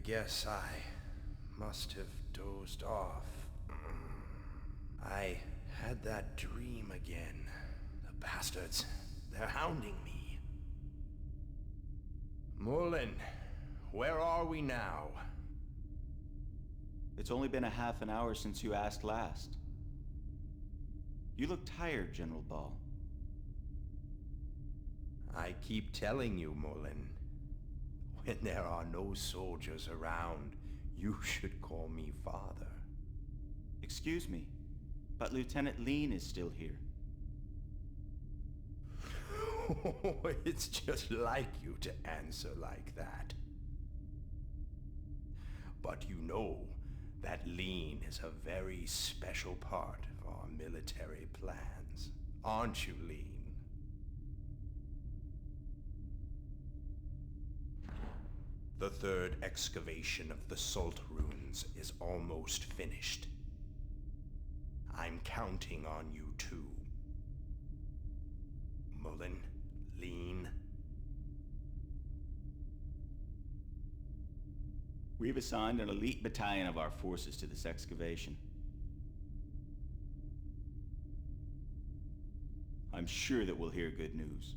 guess I must have dozed off. I had that dream again. The bastards, they're hounding me. Mullen, where are we now? It's only been a half an hour since you asked last. You look tired, General Ball. I keep telling you, Mullen. When there are no soldiers around, you should call me father. Excuse me, but Lieutenant Lean is still here. It's just like you to answer like that. But you know that Lean is a very special part of our military plans, aren't you, Lean? The third excavation of the Salt Ruins is almost finished. I'm counting on you too. Mullen, Lean. We've assigned an elite battalion of our forces to this excavation. I'm sure that we'll hear good news.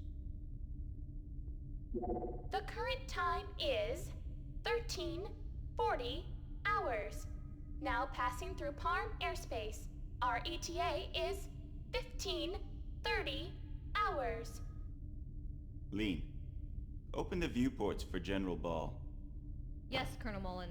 The current time is 13:40 hours. Now passing through Parm airspace. Our ETA is 15:30 hours. Lean, open the viewports for General Ball. Yes, Colonel Mullen.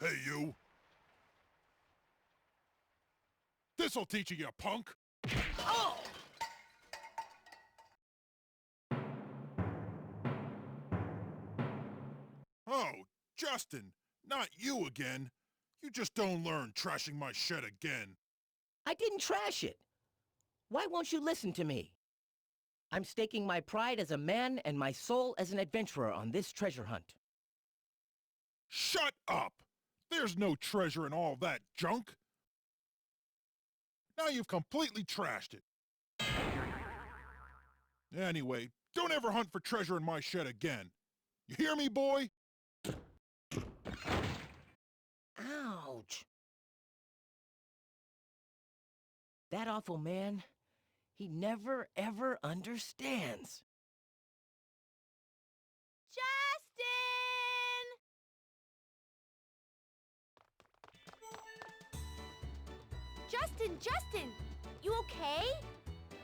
Hey, you! This'll teach you, you punk! Oh! Oh, Justin! Not you again! You just don't learn trashing my shed again! I didn't trash it. Why won't you listen to me? I'm staking my pride as a man and my soul as an adventurer on this treasure hunt. Shut up! There's no treasure in all that junk! Now you've completely trashed it. Anyway, don't ever hunt for treasure in my shed again. You hear me, boy? Ouch. That awful man, he never ever understands. Justin, you okay?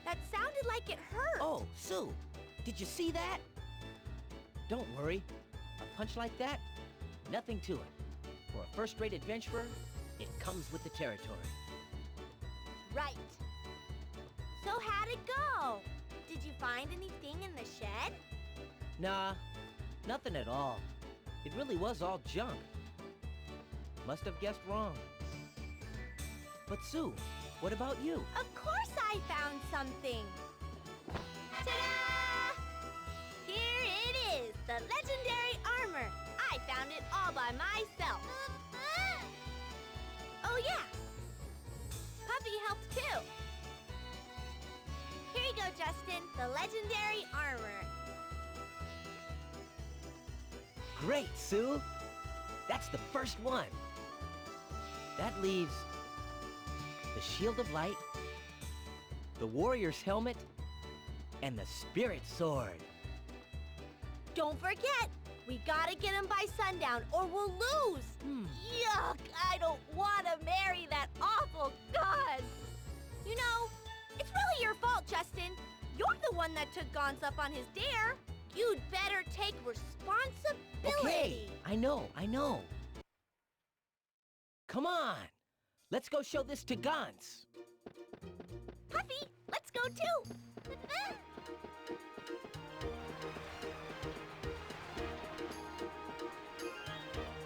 That sounded like it hurt. Oh, Sue, did you see that? Don't worry. A punch like that, nothing to it. For a first-rate adventurer, it comes with the territory. Right. So how'd it go? Did you find anything in the shed? Nah, nothing at all. It really was all junk. Must have guessed wrong. But Sue, what about you? Of course I found something. Ta-da! Here it is, the legendary armor. I found it all by myself. Oh yeah, Puppy helped too. Here you go, Justin, the legendary armor. Great, Sue! That's the first one. That leaves the Shield of Light, the Warrior's Helmet, and the Spirit Sword. Don't forget, we gotta get him by sundown or we'll lose. Yuck, I don't want to marry that awful god. You know, it's really your fault, Justin. You're the one that took Gaunt's up on his dare. You'd better take responsibility. Okay, I know. Come on, let's go show this to Gaunt's. Puffy, let's go too.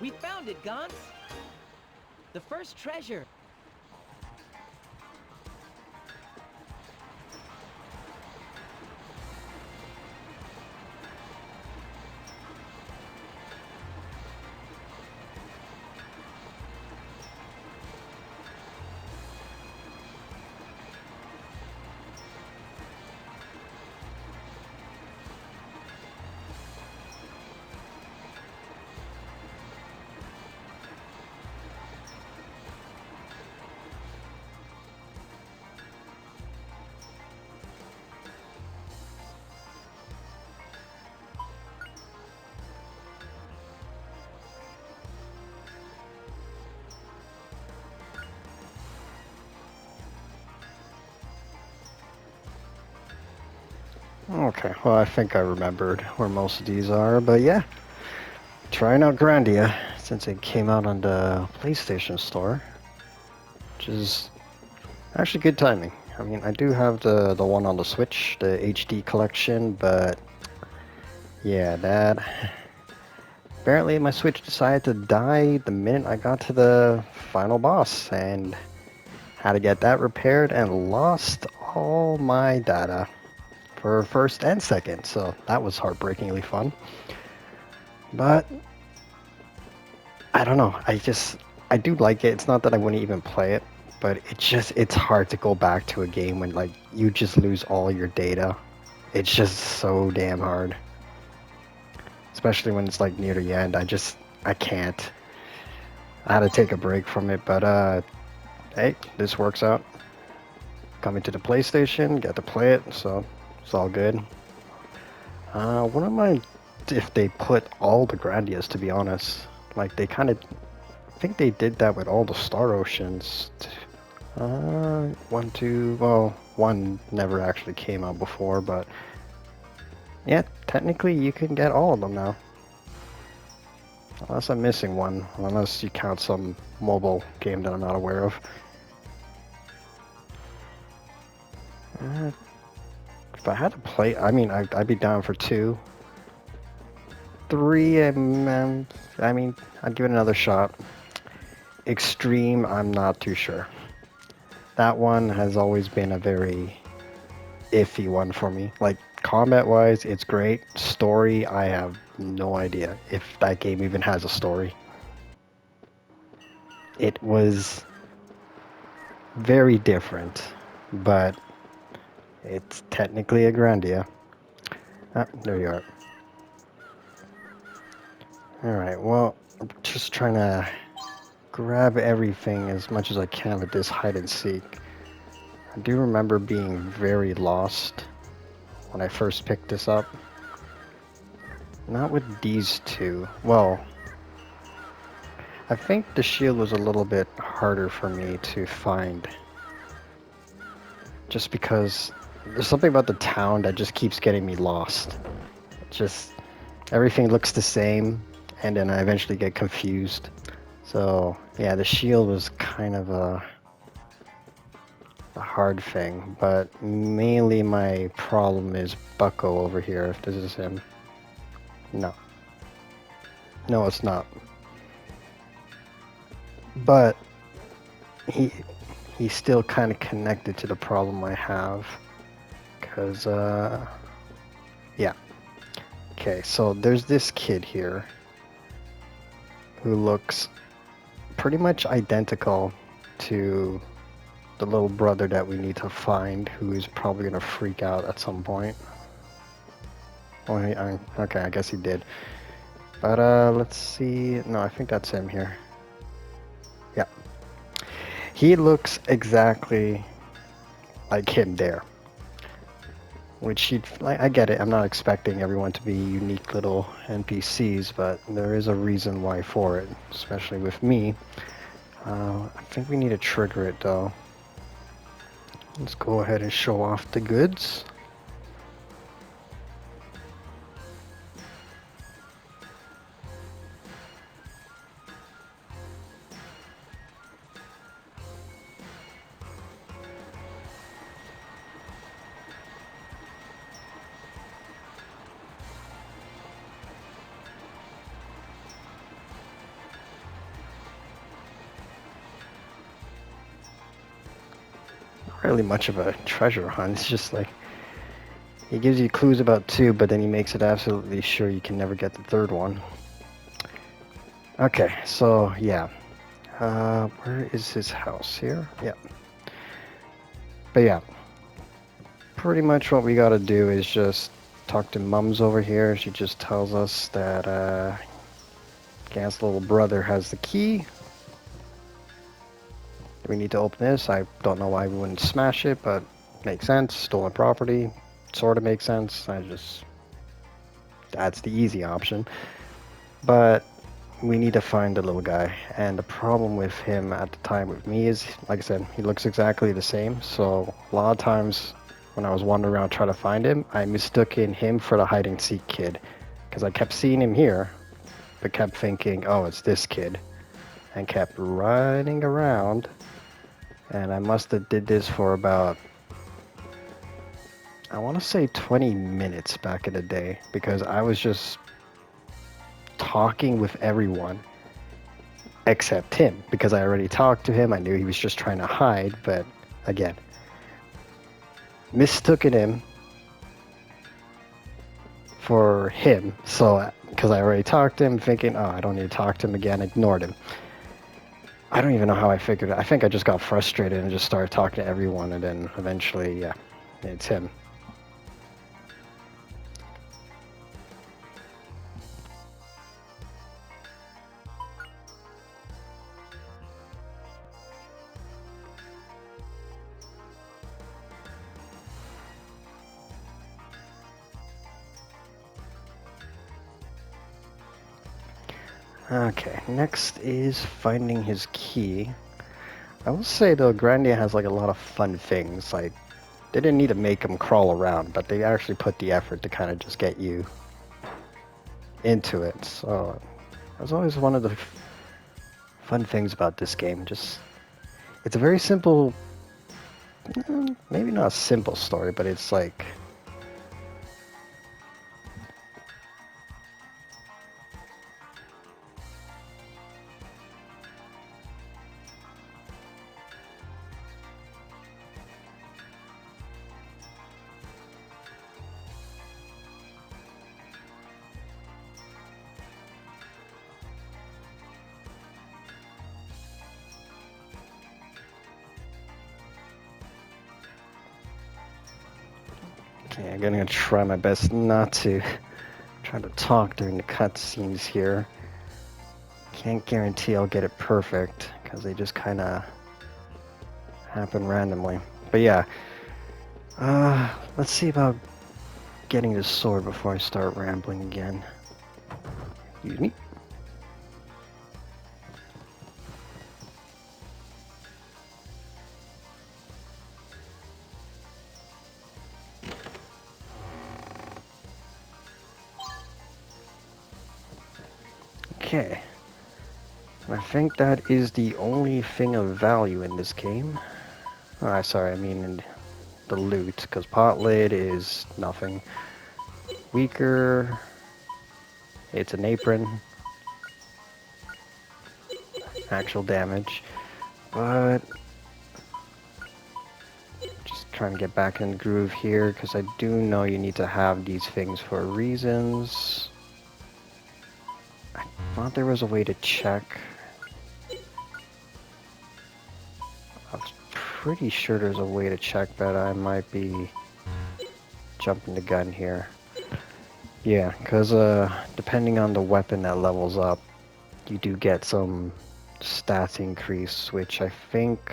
We found it, Gaunt's. The first treasure. Okay, well, I think I remembered where most of these are, but yeah. Trying out Grandia, since it came out on the PlayStation Store, which is actually good timing. I mean, I do have the one on the Switch, the HD collection, but yeah, that... Apparently my Switch decided to die the minute I got to the final boss, and had to get that repaired and lost all my data for first and second, so that was heartbreakingly fun. But I don't know, I do like it. It's not that I wouldn't even play it, but it's hard to go back to a game when like you just lose all your data. It's just so damn hard. Especially when it's like near the end. I can't. I had to take a break from it, but hey, this works out. Coming to the PlayStation, get to play it, so it's all good. Wouldn't mind if they put all the Grandias, to be honest. Like, they kind of... I think they did that with all the Star Oceans. One never actually came out before, but... Yeah, technically you can get all of them now. Unless I'm missing one. Unless you count some mobile game that I'm not aware of. If I had to play, I mean, I'd be down for 2. 3, I mean, I'd give it another shot. Extreme, I'm not too sure. That one has always been a very iffy one for me. Like, combat-wise, it's great. Story, I have no idea if that game even has a story. It was very different, but it's technically a Grandia. Ah, there you are. Alright, well, I'm just trying to grab everything as much as I can with this hide and seek. I do remember being very lost when I first picked this up. Not with these two. Well, I think the shield was a little bit harder for me to find. Just because there's something about the town that just keeps getting me lost. everything looks the same, and then I eventually get confused. So yeah, the shield was kind of a hard thing, but mainly my problem is Bucko over here, if this is him. No. No, it's not. But he's still kind of connected to the problem I have. Because, yeah. Okay, so there's this kid here who looks pretty much identical to the little brother that we need to find, who is probably going to freak out at some point. Oh, okay, I guess he did. But, let's see. No, I think that's him here. Yeah. He looks exactly like him there. Which, I get it, I'm not expecting everyone to be unique little NPCs, but there is a reason why for it, especially with me. I think we need to trigger it, though. Let's go ahead and show off the goods. Really much of a treasure hunt. It's just like he gives you clues about two, but then he makes it absolutely sure you can never get the third one. Okay, so yeah, where is his house here? Yeah, but yeah, pretty much what we gotta do is just talk to Mums over here. She just tells us that Gant's little brother has the key. We need to open this. I don't know why we wouldn't smash it, but makes sense. Stolen property, sort of makes sense. That's the easy option. But we need to find the little guy. And the problem with him at the time with me is, like I said, he looks exactly the same. So a lot of times when I was wandering around trying to find him, I mistook him for the hide and seek kid. Because I kept seeing him here, but kept thinking, oh, it's this kid. And kept running around. And I must have did this for about, I want to say 20 minutes back in the day, because I was just talking with everyone except him, because I already talked to him. I knew he was just trying to hide, but again, mistook him for him. So, because I already talked to him, thinking, oh, I don't need to talk to him again, ignored him. I don't even know how I figured it. I think I just got frustrated and just started talking to everyone, and then eventually, yeah, it's him. Okay, next is finding his key. I will say though, Grandia has like a lot of fun things. Like, they didn't need to make him crawl around, but they actually put the effort to kind of just get you into it. So that's always one of the fun things about this game. Just, it's a very simple, maybe not a simple story, but it's like, okay, I'm gonna try my best not to try to talk during the cutscenes here. Can't guarantee I'll get it perfect, because they just kind of happen randomly. But yeah, let's see about getting this sword before I start rambling again. Excuse me. Okay. And I think that is the only thing of value in this game. Oh, sorry, I mean in the loot, because pot lid is nothing. Weaker, it's an apron. Actual damage. But just trying to get back in the groove here, because I do know you need to have these things for reasons. I thought there was a way to check. I was pretty sure there's a way to check, but I might be jumping the gun here. Yeah, because depending on the weapon that levels up, you do get some stats increase, which I think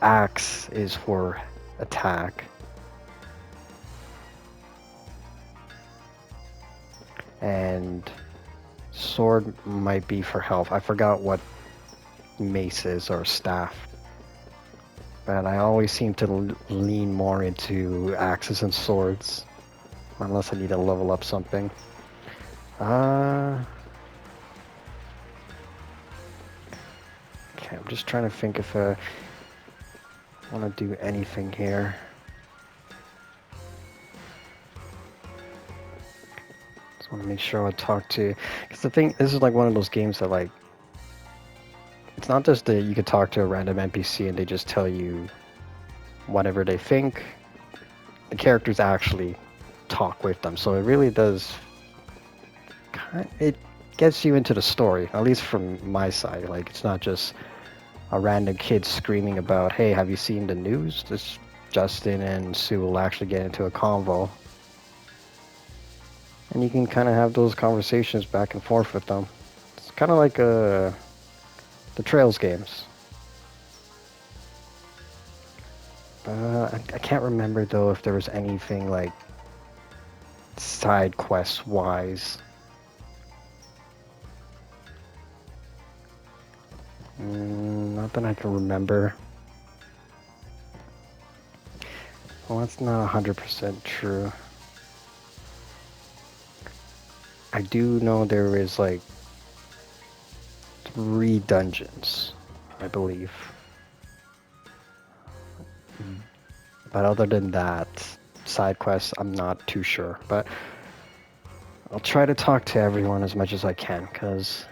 axe is for attack. And sword might be for health. I forgot what mace is or staff. But I always seem to lean more into axes and swords. Unless I need to level up something. Okay, I'm just trying to think if I want to do anything here. Just want to make sure I talk to... Because the thing, this is like one of those games that like... It's not just that you could talk to a random NPC and they just tell you whatever they think. The characters actually talk with them, so it really does... It gets you into the story, at least from my side. Like, it's not just a random kid screaming about, hey, have you seen the news? This Justin and Sue will actually get into a convo. And you can kind of have those conversations back and forth with them. It's kind of like the Trails games. I can't remember, though, if there was anything, like, side quest-wise. Not that I can remember. Well, that's not 100% true. I do know there is like 3 dungeons, I believe. But other than that, side quests, I'm not too sure. But I'll try to talk to everyone as much as I can, because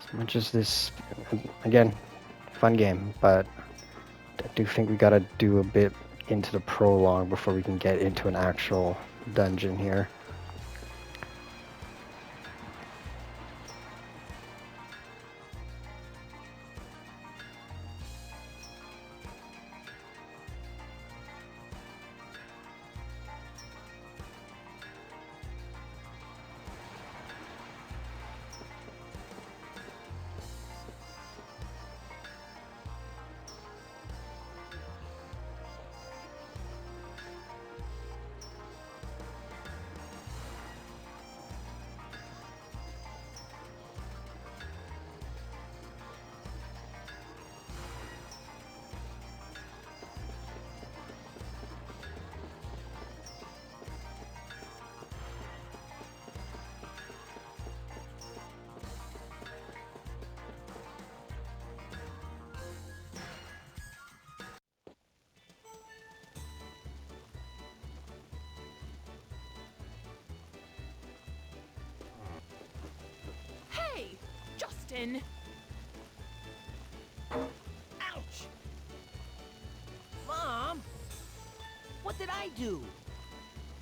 as much as this, again, fun game, but I do think we gotta do a bit into the prologue before we can get into an actual dungeon here. Hey, Justin! Ouch! Mom! What did I do?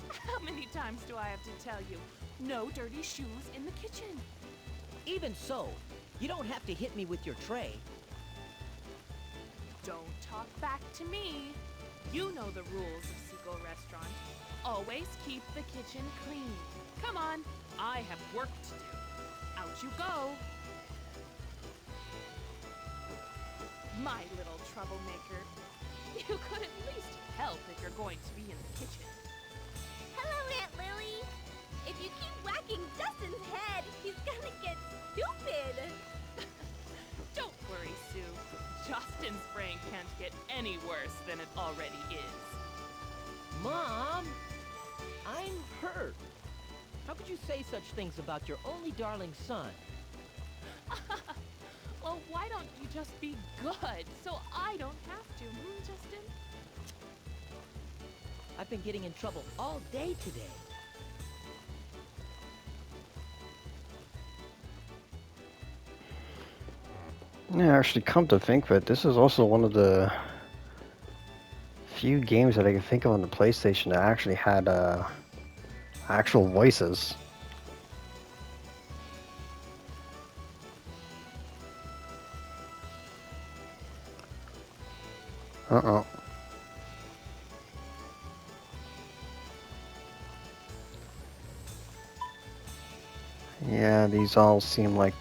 How many times do I have to tell you? No dirty shoes in the kitchen. Even so, you don't have to hit me with your tray. Don't talk back to me. You know the rules of Seagull Restaurant. Always keep the kitchen clean. Come on, I have work to do. Out you go. My little troublemaker. You could at least help if you're going to be in the kitchen. Hello, Aunt Lily. If you keep whacking Justin's head, he's gonna get stupid. Don't worry, Sue. Justin's brain can't get any worse than it already is. Mom! I'm hurt. How could you say such things about your only darling son? Well, why don't you just be good so I don't have to, Justin? I've been getting in trouble all day today. Yeah, actually, come to think of it, this is also one of the few games that I can think of on the PlayStation that actually had actual voices. Uh-oh. Yeah, these all seem like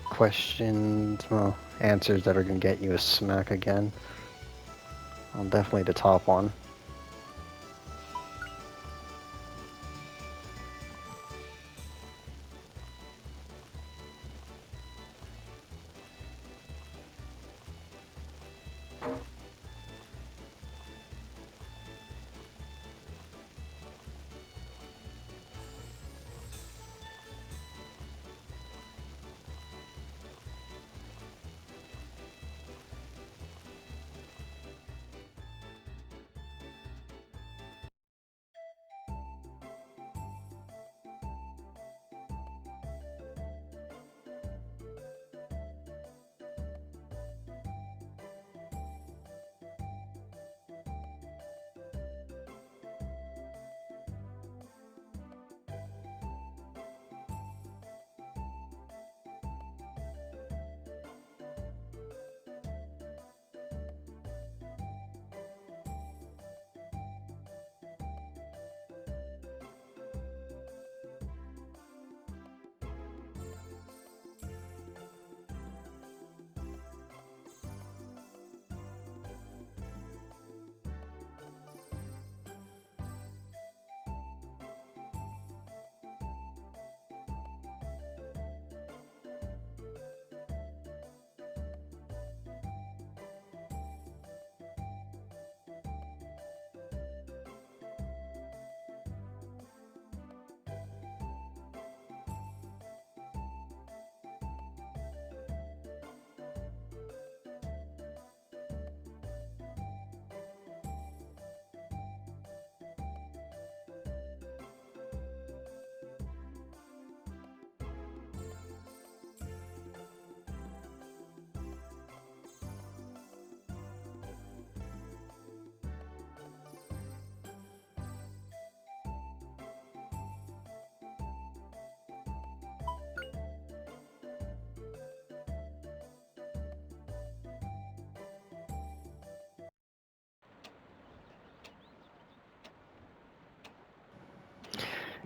questions, well, answers that are gonna get you a smack again. Well, definitely the top one.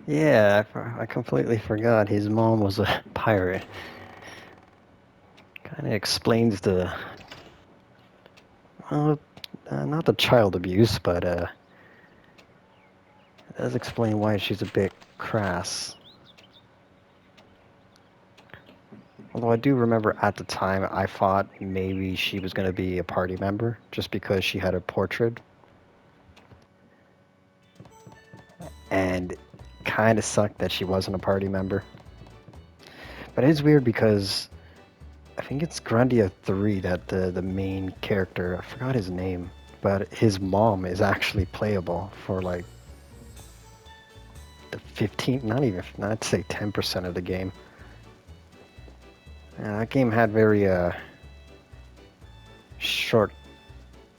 Yeah, I completely forgot his mom was a pirate. Kind of explains the, well, not the child abuse, but it does explain why she's a bit crass. Although I do remember at the time I thought maybe she was going to be a party member just because she had a portrait. And kind of sucked that she wasn't a party member. But it is weird because I think it's Grandia 3 that the main character, I forgot his name, but his mom is actually playable for like the 15, not even, I'd say 10% of the game. And that game had very short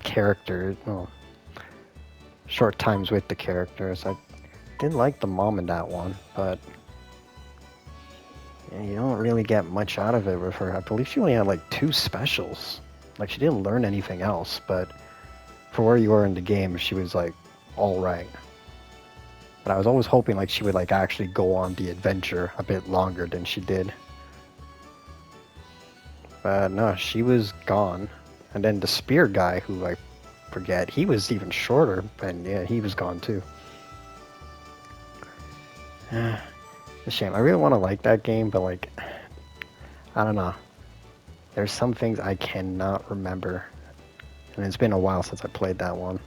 character, well, short times with the characters. I didn't like the mom in that one, but yeah, you don't really get much out of it with her. I believe she only had like 2 specials. Like she didn't learn anything else, but for where you were in the game, she was like all right. But I was always hoping like she would like actually go on the adventure a bit longer than she did. But no, she was gone. And then the spear guy, who I forget, he was even shorter, and yeah, he was gone too. A shame. I really want to like that game, but like, I don't know. There's some things I cannot remember. And it's been a while since I played that one.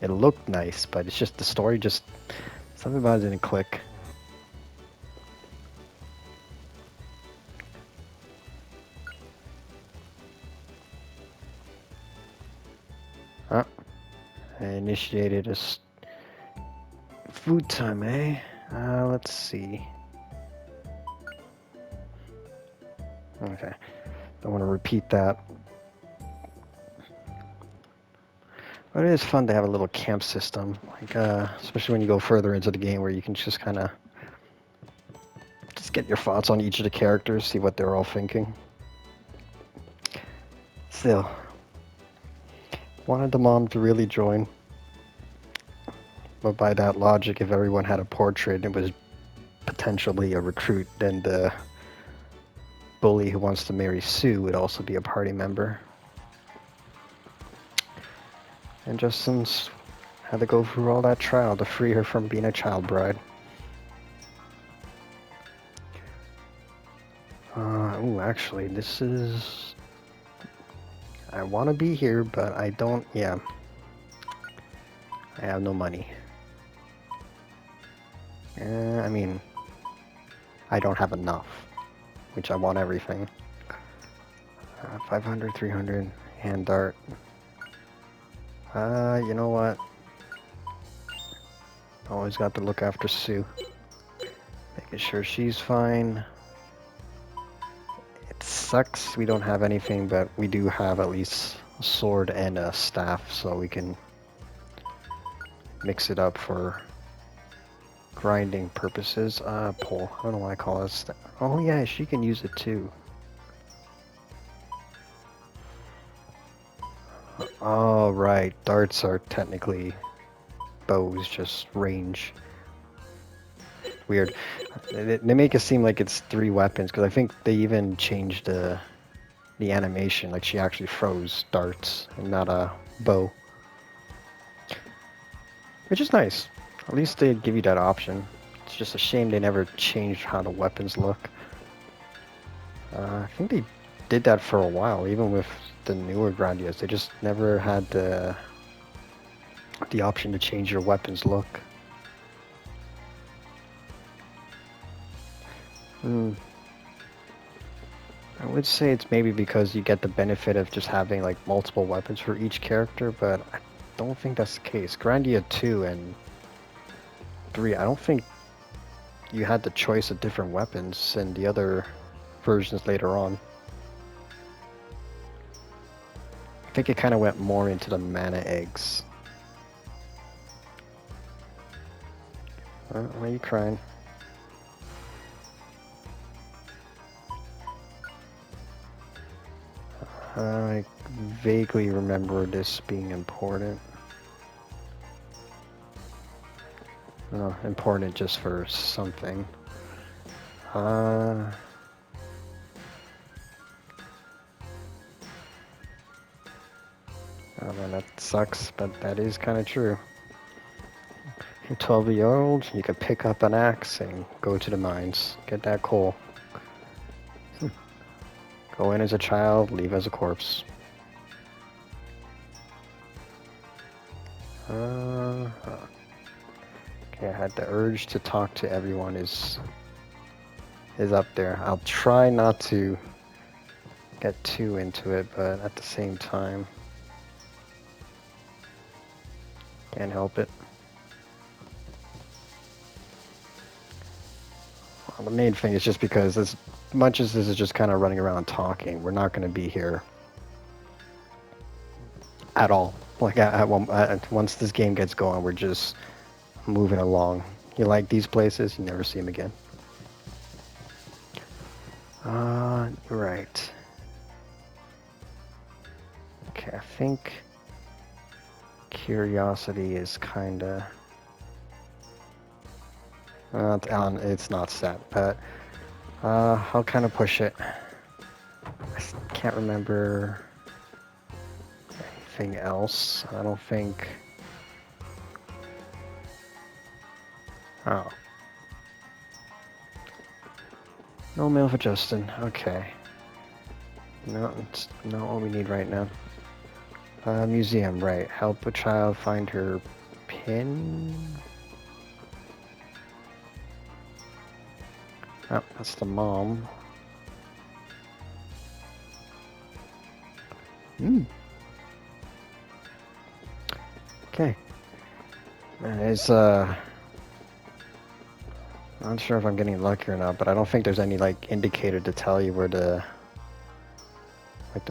It It looked nice, but it's just the story just something about it didn't click. Ah, I initiated a food time, eh? Let's see. Okay, don't want to repeat that. But it is fun to have a little camp system, like especially when you go further into the game where you can just kind of just get your thoughts on each of the characters, see what they're all thinking. Still, wanted the mom to really join. But by that logic, if everyone had a portrait and was potentially a recruit, then the bully who wants to marry Sue would also be a party member. And Justin's had to go through all that trial to free her from being a child bride. Ooh, actually, this is... I want to be here, but I don't... Yeah. I have no money. I mean... I don't have enough. Which I want everything. 500, 300, hand dart. You know what? Always got to look after Sue. Making sure she's fine. It sucks we don't have anything, but we do have at least a sword and a staff, so we can mix it up for grinding purposes. Pole. I don't know why I call it oh yeah, she can use it too. Oh right, darts are technically bows, just range. Weird. They make it seem like it's 3 weapons, because I think they even changed the animation, like she actually throws darts and not a bow. Which is nice. At least they give you that option. It's just a shame they never changed how the weapons look. I think they did that for a while, even with the newer Grandias. They just never had the option to change your weapons look. I would say it's maybe because you get the benefit of just having like multiple weapons for each character, but I don't think that's the case. Grandia 2 and 3, I don't think you had the choice of different weapons in the other versions later on. I think it kind of went more into the mana eggs. Why are you crying? I vaguely remember this being important. Important just for something. Oh man, that sucks, but that is kind of true. You're 12-year-old, you could pick up an axe and go to the mines, get that coal. Go in as a child, leave as a corpse. Okay, I had the urge to talk to everyone is up there. I'll try not to get too into it, but at the same time, can't help it. Well, the main thing is just because as much as this is just kind of running around talking, we're not going to be here at all. Like once this game gets going, we're just moving along. You like these places, you never see them again. Right. Okay, I think curiosity is kinda it's not set, but I'll kind of push it. I can't remember anything else. I don't think. Oh. No mail for Justin. Okay. No, it's not what we need right now. Museum, right. Help a child find her pin. Oh, that's the mom. Okay. It's I'm not sure if I'm getting lucky or not, but I don't think there's any like indicator to tell you where the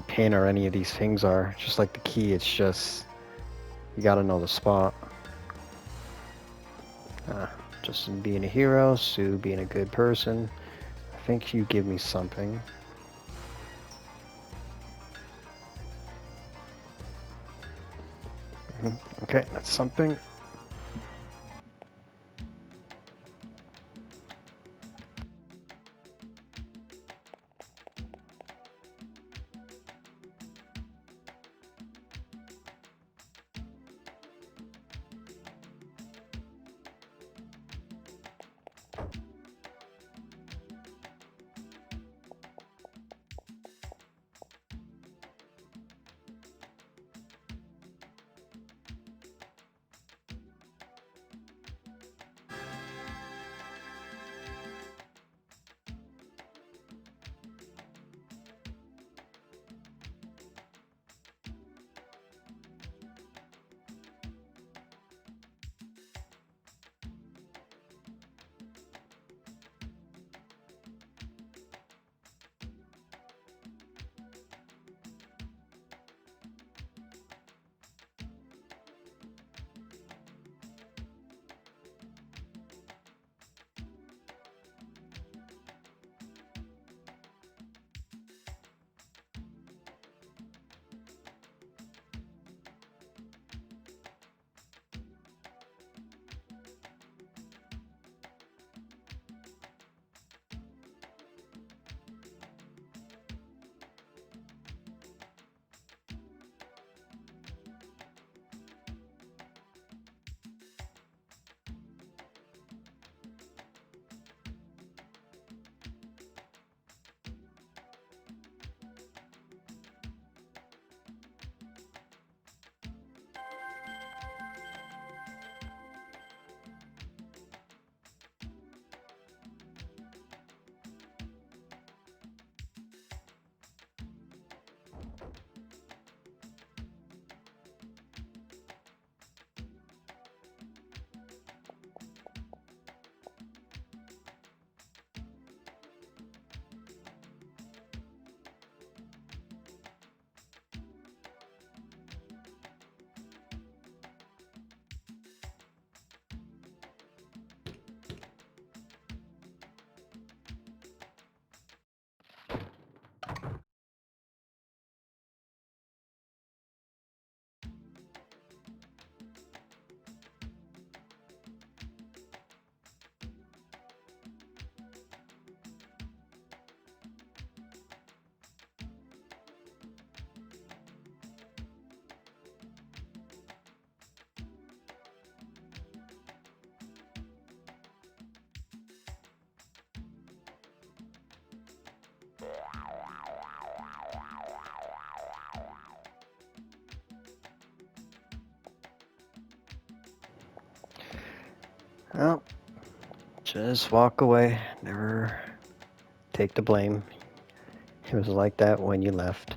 pin or any of these things are. Just like the key, it's just you gotta know the spot. Justin being a hero, Sue being a good person. I think you give me something. Okay, that's something. Well, just walk away. Never take the blame. It was like that when you left.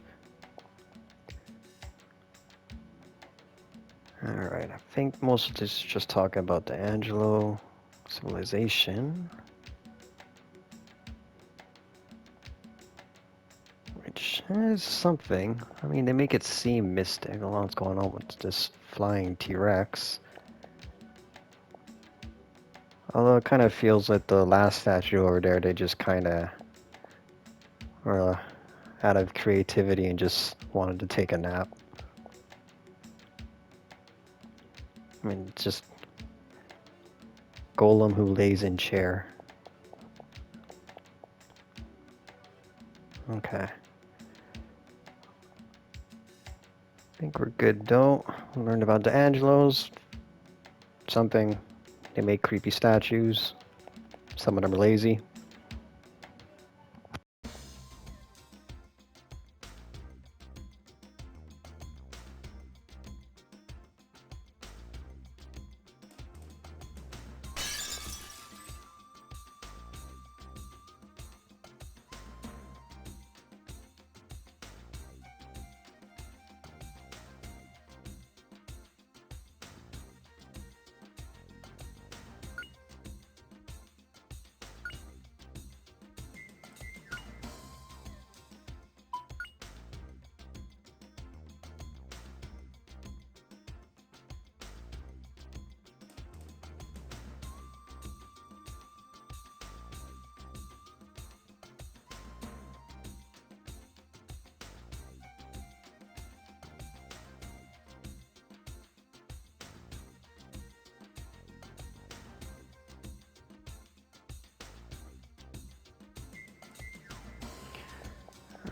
Alright, I think most of this is just talking about the Angelo civilization. Which is something. I mean, they make it seem mystic. A lot's going on with this flying T-Rex. Although it kind of feels like the last statue over there, they just kind of were out of creativity and just wanted to take a nap. I mean, it's just golem who lays in chair. Okay. I think we're good though. We learned about the Angelos. Something. They make creepy statues. Some of them are lazy.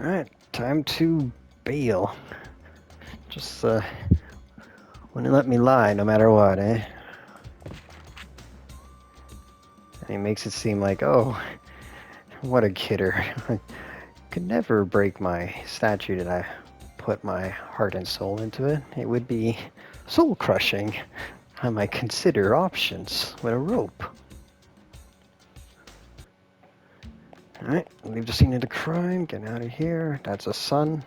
Alright, time to bail. Just, wouldn't let me lie no matter what, eh? And he makes it seem like, oh, what a kidder. I could never break my statue that I put my heart and soul into it. It would be soul crushing. I might consider options with a rope. Alright, leave the scene of the crime, get out of here. That's a sun.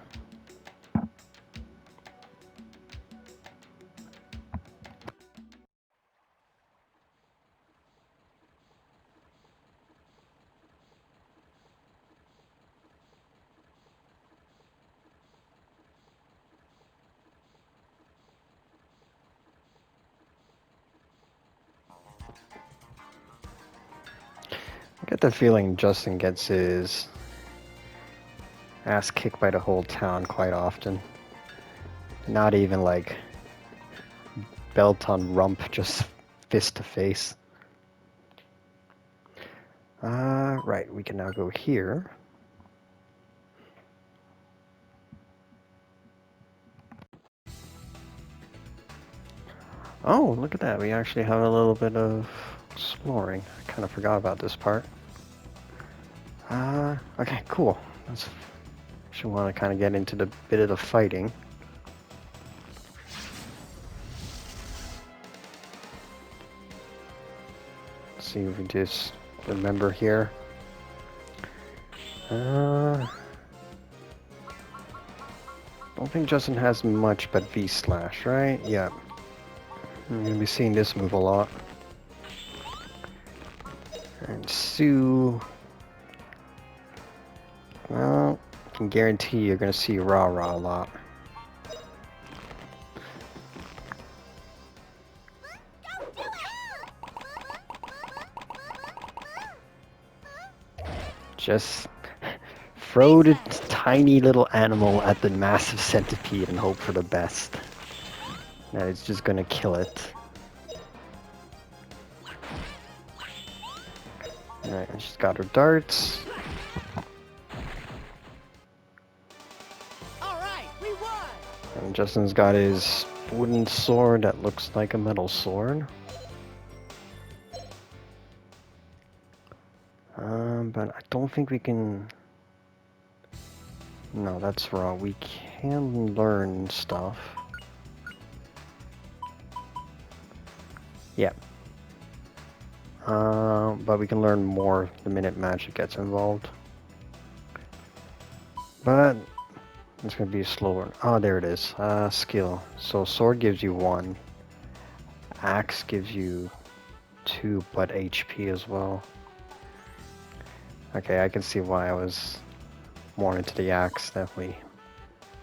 I get the feeling Justin gets his ass kicked by the whole town quite often. Not even like belt on rump, just fist to face. Right, we can now go here. Oh, look at that. We actually have a little bit of exploring. I kind of forgot about this part. Okay, cool. Let's actually want to kind of get into the bit of the fighting. Let's see if we just remember here. Don't think Justin has much but V-Slash, right? Yeah. I'm gonna be seeing this move a lot. And Sue... Well, I can guarantee you're gonna see Rah-Rah a lot. Just throw the tiny little animal at the massive centipede and hope for the best. That it's just gonna kill it. Alright, she's got her darts. Alright, we won! And Justin's got his wooden sword that looks like a metal sword. But I don't think we can... No, that's wrong. We can learn stuff. Yeah. But we can learn more the minute magic gets involved. But it's gonna be slower. Oh, there it is. Skill. So sword gives you 1. Axe gives you 2, but HP as well. Okay, I can see why I was more into the axe. Definitely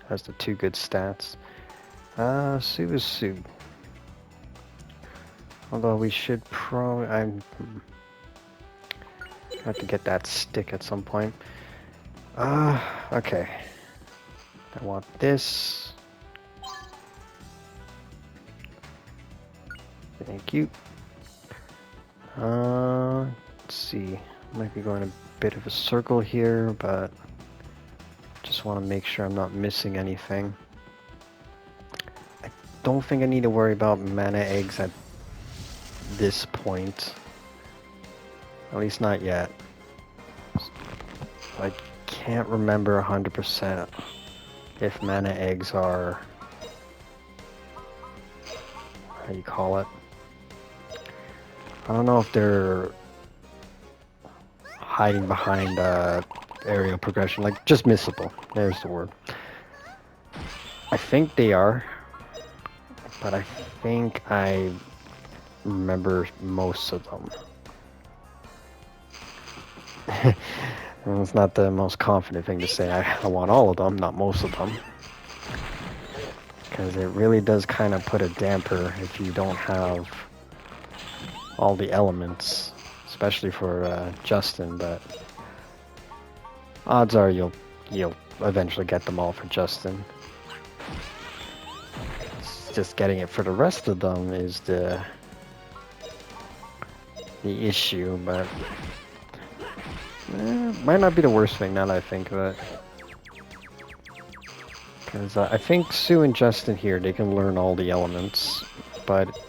has the 2 good stats. Sue is Sue. Although we should probably... have to get that stick at some point. Okay. I want this. Thank you. Let's see. Might be going a bit of a circle here, but just want to make sure I'm not missing anything. I don't think I need to worry about mana eggs at this point. At least not yet. I can't remember 100% if mana eggs are... how do you call it? I don't know if they're hiding behind aerial progression, like just missable. There's the word. I think they are, but I think I remember most of them. It's not the most confident thing to say. I want all of them, not most of them. Because it really does kind of put a damper if you don't have all the elements. Especially for Justin, but odds are you'll eventually get them all for Justin. It's just getting it for the rest of them is the issue, but might not be the worst thing now that I think of it. Because I think Sue and Justin here, they can learn all the elements, but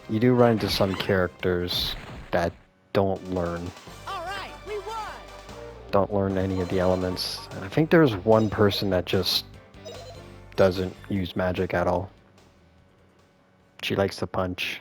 you do run into some characters that don't learn. Alright, we won! Don't learn any of the elements. And I think there's one person that just doesn't use magic at all. She likes to punch.